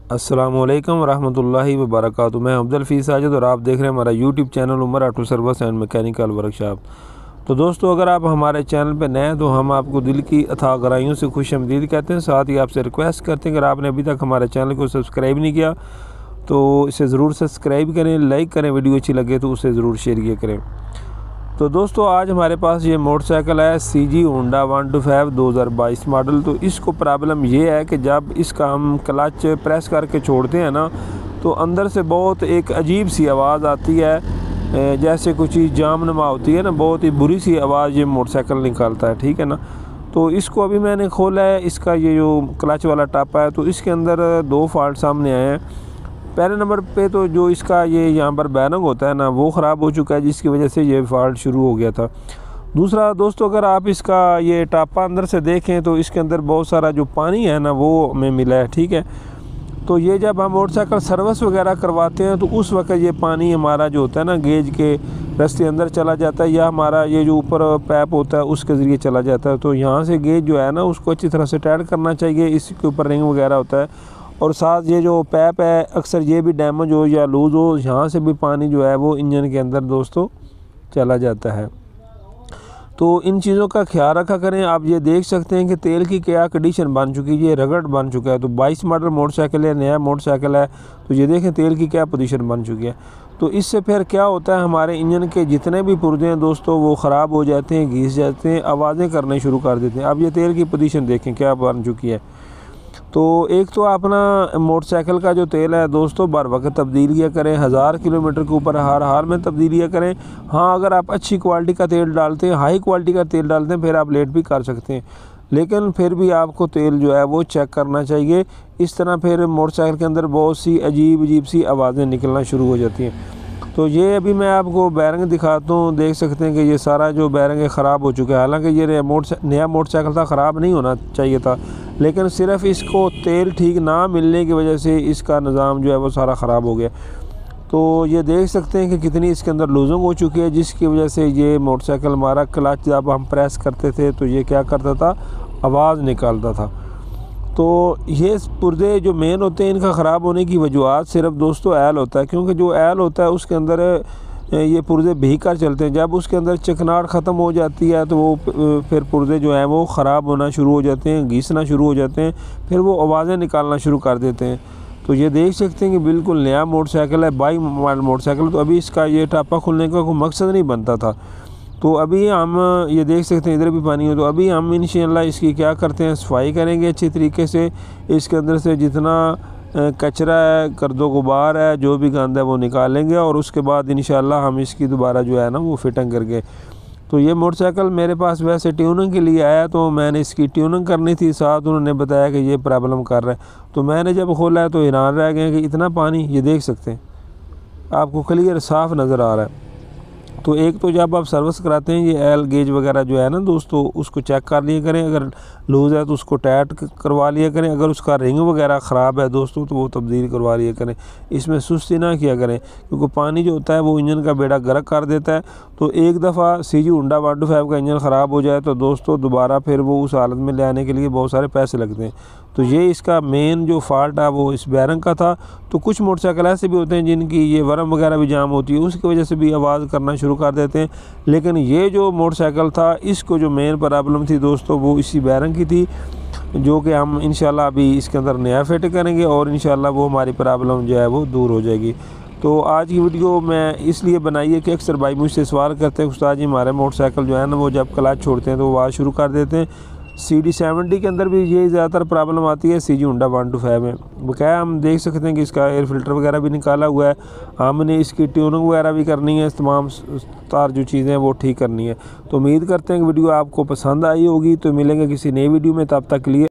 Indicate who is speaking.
Speaker 1: अस्सलामुअलैकुम रहमतुल्लाहि व बरकातुहू। मैं अब्दुल फीस साजिद और आप देख रहे हैं हमारा YouTube channel Umar auto service and mechanical workshop. तो दोस्तों, अगर आप हमारे चैनल पर नए हैं तो हम आपको दिल की अथाह गहराइयों से खुशआमदीद कहते हैं। साथ ही आपसे रिक्वेस्ट करते हैं, अगर आपने अभी तक हमारे चैनल को सब्सक्राइब नहीं किया तो इसे ज़रूर सब्सक्राइब करें, लाइक करें, वीडियो अच्छी लगे तो उसे ज़रूर शेयर किया करें। तो दोस्तों, आज हमारे पास ये मोटरसाइकिल है CG होंडा 125 2022 मॉडल। तो इसको प्रॉब्लम ये है कि जब इसका हम क्लच प्रेस करके छोड़ते हैं ना, तो अंदर से बहुत एक अजीब सी आवाज़ आती है, जैसे कुछ चीज़ जाम नुमा होती है ना, बहुत ही बुरी सी आवाज़ ये मोटरसाइकिल निकालता है, ठीक है ना। तो इसको अभी मैंने खोला है, इसका ये जो क्लच वाला टापा है, तो इसके अंदर दो फॉल्ट सामने आए हैं। पहले नंबर पे तो जो इसका ये यहाँ पर बैरिंग होता है ना, वो ख़राब हो चुका है, जिसकी वजह से ये फॉल्ट शुरू हो गया था। दूसरा दोस्तों, अगर आप इसका ये टापा अंदर से देखें तो इसके अंदर बहुत सारा जो पानी है ना वो हमें मिला है, ठीक है। तो ये जब हम मोटरसाइकिल सर्विस वगैरह करवाते हैं तो उस वक्त ये पानी हमारा जो होता है ना गेज के रास्ते अंदर चला जाता है, या हमारा ये जो ऊपर पैप होता है उसके ज़रिए चला जाता है। तो यहाँ से गेज जो है ना उसको अच्छी तरह से टाइट करना चाहिए। इसके ऊपर रिंग वगैरह होता है, और साथ ये जो पैप है अक्सर ये भी डैमेज हो या लूज़ हो, यहाँ से भी पानी जो है वो इंजन के अंदर दोस्तों चला जाता है। तो इन चीज़ों का ख्याल रखा करें। आप ये देख सकते हैं कि तेल की क्या कंडीशन बन चुकी है, ये रगड़ बन चुका है। तो 22 मॉडल मोटरसाइकिल है, नया मोटरसाइकिल है, तो ये देखें तेल की क्या पोजीशन बन चुकी है। तो इससे फिर क्या होता है, हमारे इंजन के जितने भी पुर्जे हैं दोस्तों वो ख़राब हो जाते हैं, घिस जाते हैं, आवाज़ें करने शुरू कर देते हैं। अब ये तेल की पोजीशन देखें क्या बन चुकी है। तो एक तो अपना मोटरसाइकिल का जो तेल है दोस्तों बर वक्त तब्दीलियाँ करें, 1000 किलोमीटर के ऊपर हर हाल में तब्दीलियाँ करें। हाँ, अगर आप अच्छी क्वालिटी का तेल डालते हैं, हाई क्वालिटी का तेल डालते हैं, फिर आप लेट भी कर सकते हैं, लेकिन फिर भी आपको तेल जो है वो चेक करना चाहिए। इस तरह फिर मोटरसाइकिल के अंदर बहुत सी अजीब सी आवाज़ें निकलना शुरू हो जाती हैं। तो ये अभी मैं आपको बैरिंग दिखाता हूँ, देख सकते हैं कि ये सारा जो बैरिंग है ख़राब हो चुका है। हालांकि ये नया मोटरसाइकिल था, ख़राब नहीं होना चाहिए था, लेकिन सिर्फ इसको तेल ठीक ना मिलने की वजह से इसका निज़ाम जो है वो सारा ख़राब हो गया। तो ये देख सकते हैं कि कितनी इसके अंदर लूजिंग हो चुकी है, जिसकी वजह से ये मोटरसाइकिल हमारा क्लच जब हम प्रेस करते थे तो ये क्या करता था, आवाज़ निकालता था। तो ये पुर्जे जो मेन होते हैं इनका ख़राब होने की वजूहत सिर्फ दोस्तों एल होता है, क्योंकि जो एल होता है उसके अंदर ये पुर्जे भीग कर चलते हैं। जब उसके अंदर चिकनाहट ख़त्म हो जाती है तो वो फिर पुर्जे जो हैं वो ख़राब होना शुरू हो जाते हैं, घिसना शुरू हो जाते हैं, फिर वो आवाज़ें निकालना शुरू कर देते हैं। तो ये देख सकते हैं कि बिल्कुल नया मोटरसाइकिल है, 22 मॉडल मोटरसाइकिल। तो अभी इसका ये टापा खुलने का कोई मकसद नहीं बनता था। तो अभी हम ये देख सकते हैं इधर भी पानी हो, तो अभी हम इंशाल्लाह इसकी क्या करते हैं, सफाई करेंगे अच्छी तरीके से। इसके अंदर से जितना कचरा है, गर्दो गुबार है, जो भी गंद है वो निकालेंगे, और उसके बाद इंशाल्लाह हम इसकी दोबारा जो है ना वो फिटिंग करके। तो ये मोटरसाइकिल मेरे पास वैसे ट्यूनिंग के लिए आया, तो मैंने इसकी ट्यूनिंग करनी थी, साथ उन्होंने बताया कि ये प्रॉब्लम कर रहा है। तो मैंने जब खोला है तो हैरान रह गए कि इतना पानी, ये देख सकते हैं आपको क्लियर साफ़ नज़र आ रहा है। तो एक तो जब आप सर्विस कराते हैं ये एल गेज वगैरह जो है ना दोस्तों उसको चेक कर लिया करें, अगर लूज़ है तो उसको टाइट करवा लिया करें, अगर उसका रिंग वगैरह ख़राब है दोस्तों तो वो तब्दील करवा लिया करें। इसमें सुस्ती ना किया करें, क्योंकि पानी जो होता है वो इंजन का बेड़ा गर्क कर देता है। तो एक दफ़ा CG होंडा 125 का इंजन ख़राब हो जाए तो दोस्तों दोबारा फिर वो उस हालत में ले आने के लिए बहुत सारे पैसे लगते हैं। तो ये इसका मेन जो फॉल्ट है वो इस बैरिंग का था। तो कुछ मोटरसाइकिल ऐसे भी होते हैं जिनकी ये वर्म वगैरह भी जाम होती है, उसकी वजह से भी आवाज़ करना शुरू कर देते हैं। लेकिन ये जो मोटरसाइकिल था इसको जो मेन प्रॉब्लम थी दोस्तों वो इसी बैरिंग की थी, जो कि हम इंशाल्लाह अभी इसके अंदर नया फिट करेंगे और इंशाल्लाह वो हमारी प्रॉब्लम जो है वो दूर हो जाएगी। तो आज की वीडियो मैं इसलिए बनाई है कि अक्सर भाई मुझसे सवाल करते हैं, उस्ताद जी हमारे मोटरसाइकिल जो है ना वो जब क्लच छोड़ते हैं तो आवाज़ शुरू कर देते हैं। CD 70 के अंदर भी ये ज़्यादातर प्रॉब्लम आती है, CG होंडा 125 में। बकाया हम देख सकते हैं कि इसका एयर फ़िल्टर वगैरह भी निकाला हुआ है, हमने इसकी ट्यूनिंग वगैरह भी करनी है, तमाम तार जो चीज़ें हैं वो ठीक करनी है। तो उम्मीद करते हैं कि वीडियो आपको पसंद आई होगी। तो मिलेंगे किसी नई वीडियो में, तब तक के लिए